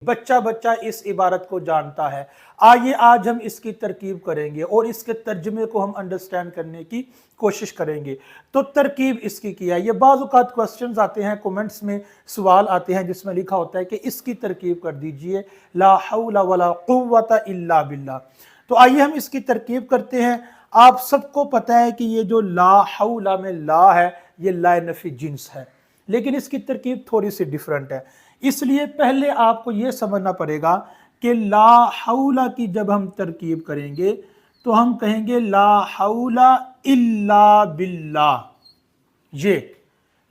بچہ بچہ اس عبارت کو جانتا ہے۔ آئیے آج ہم اس کی ترکیب کریں گے اور اس کے ترجمے کو ہم انڈرسٹینڈ کرنے کی کوشش کریں گے۔ تو ترکیب اس کی کیا ہے؟ یہ بعض اوقات کوسچنز آتے ہیں، کومنٹس میں سوال آتے ہیں جس میں لکھا ہوتا ہے کہ اس کی ترکیب کر دیجئے، لا حول ولا قوت الا باللہ۔ تو آئیے ہم اس کی ترکیب کرتے ہیں۔ آپ سب کو پتہ ہے کہ یہ جو لا حول میں لا ہے یہ لا نفی جنس ہے، لیکن اس کی ترکیب تھوڑی سی ڈیفرنٹ ہے۔ اس لیے پہلے آپ کو یہ سمجھنا پڑے گا کہ لا حول کی جب ہم ترکیب کریں گے تو ہم کہیں گے لا حول الا باللہ، یہ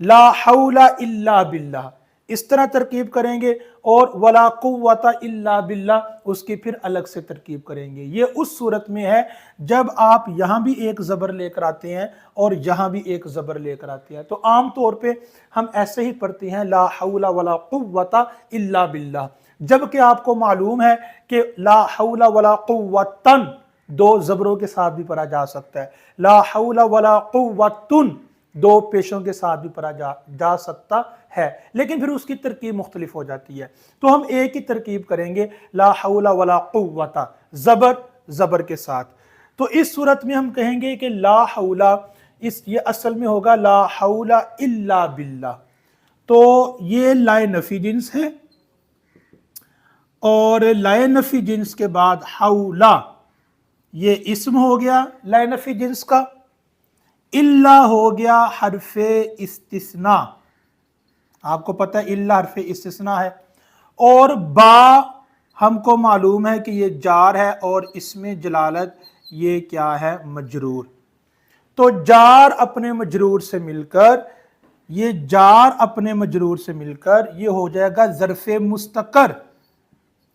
لا حول الا باللہ اس طرح ترکیب کریں گے، اور ولا قوت الا باللہ اس کی پھر الگ سے ترکیب کریں گے۔ یہ اس صورت میں ہے جب آپ یہاں بھی ایک زبر لے کر آتے ہیں اور یہاں بھی ایک زبر لے کر آتے ہیں۔ تو عام طور پہ ہم ایسے ہی پڑھتے ہیں لا حول ولا قوت الا باللہ، جبکہ آپ کو معلوم ہے کہ لا حول ولا قوتن دو زبروں کے ساتھ بھی پڑھا جا سکتا ہے، لا حول ولا قوتن دو پیشوں کے ساتھ بھی پڑھا جا سکتا ہے، لیکن پھر اس کی ترکیب مختلف ہو جاتی ہے۔ تو ہم ایک ہی ترکیب کریں گے لا حول ولا قوت، زبر زبر کے ساتھ۔ تو اس صورت میں ہم کہیں گے کہ لا حول یہ اصل میں ہوگا لا حول الا باللہ۔ تو یہ لا نفی جنس ہے، اور لا نفی جنس کے بعد حولا یہ اسم ہو گیا لا نفی جنس کا، الا ہو گیا حرف استثناء، آپ کو پتہ ہے الا حرف استثناء ہے، اور با ہم کو معلوم ہے کہ یہ جار ہے اور اس میں جلالت یہ کیا ہے؟ مجرور۔ تو جار اپنے مجرور سے مل کر یہ جار اپنے مجرور سے مل کر یہ ہو جائے گا ظرف مستقر،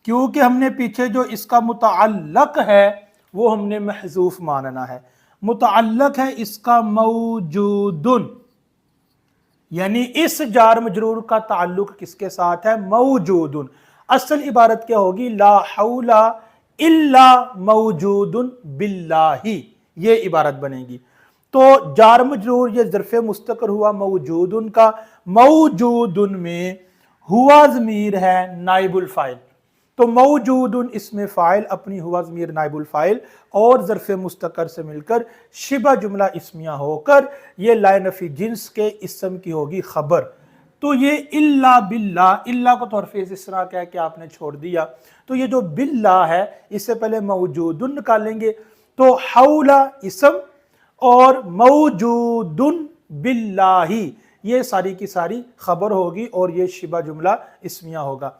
کیونکہ ہم نے پیچھے جو اس کا متعلق ہے وہ ہم نے محذوف ماننا ہے۔ متعلق ہے اس کا موجودن، یعنی اس جار مجرور کا تعلق کس کے ساتھ ہے؟ موجودن۔ اصل عبارت کیا ہوگی؟ لا حول الا موجود باللہ، یہ عبارت بنے گی۔ تو جار مجرور یہ ظرف مستقر ہوا موجودن کا، موجودن میں ہوا ضمیر ہے نائب الفاعل، تو موجودن اسم فاعل اپنی ہوا ضمیر نائب الفاعل اور ظرف مستقر سے مل کر شبہ جملہ اسمیہ ہو کر یہ لا نفی جنس کے اسم کی ہوگی خبر۔ تو یہ الا باللہ، الا کو تو حرف استثناء کہہ کے آپ نے چھوڑ دیا، تو یہ جو باللہ ہے اس سے پہلے موجودن نکالیں گے، تو حول اسم اور موجودن باللہ یہ ساری کی ساری خبر ہوگی اور یہ شبہ جملہ اسمیہ ہوگا۔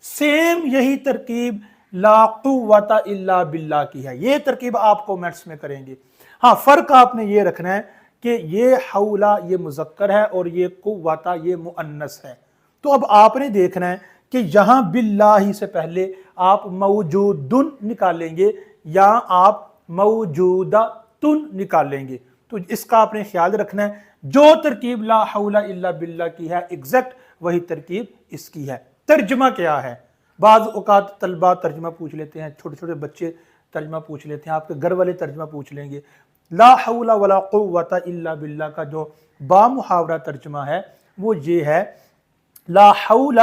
سیم یہی ترکیب لا قوت الا باللہ کی ہے، یہ ترکیب آپ کومنٹس میں کریں گے۔ ہاں فرق آپ نے یہ رکھنا ہے کہ یہ حولا یہ مذکر ہے اور یہ قوتا یہ مؤنث ہے۔ تو اب آپ نے دیکھنا ہے کہ یہاں باللہ سے پہلے آپ موجودن نکالیں گے یا آپ موجودتن نکالیں گے، تو اس کا آپ نے خیال رکھنا ہے۔ جو ترکیب لا حول الا باللہ کی ہے ایگزیکٹ وہی ترکیب اس کی ہے۔ ترجمہ کیا ہے؟ بعض اوقات طلبہ ترجمہ پوچھ لیتے ہیں، چھوٹے چھوٹے بچے ترجمہ پوچھ لیتے ہیں، آپ کے گھر والے ترجمہ پوچھ لیں گے۔ لا حول ولا قوت الا باللہ کا جو با محاورہ ترجمہ ہے وہ یہ ہے، لا حول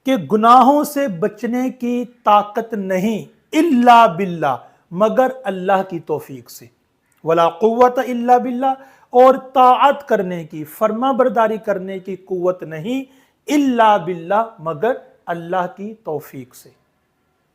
کہ گناہوں سے بچنے کی طاقت نہیں الا باللہ مگر اللہ کی توفیق سے، ولا قوت الا باللہ اور طاعت کرنے کی فرما برداری کرنے کی قوت نہیں الا باللہ مگر اللہ کی توفیق سے۔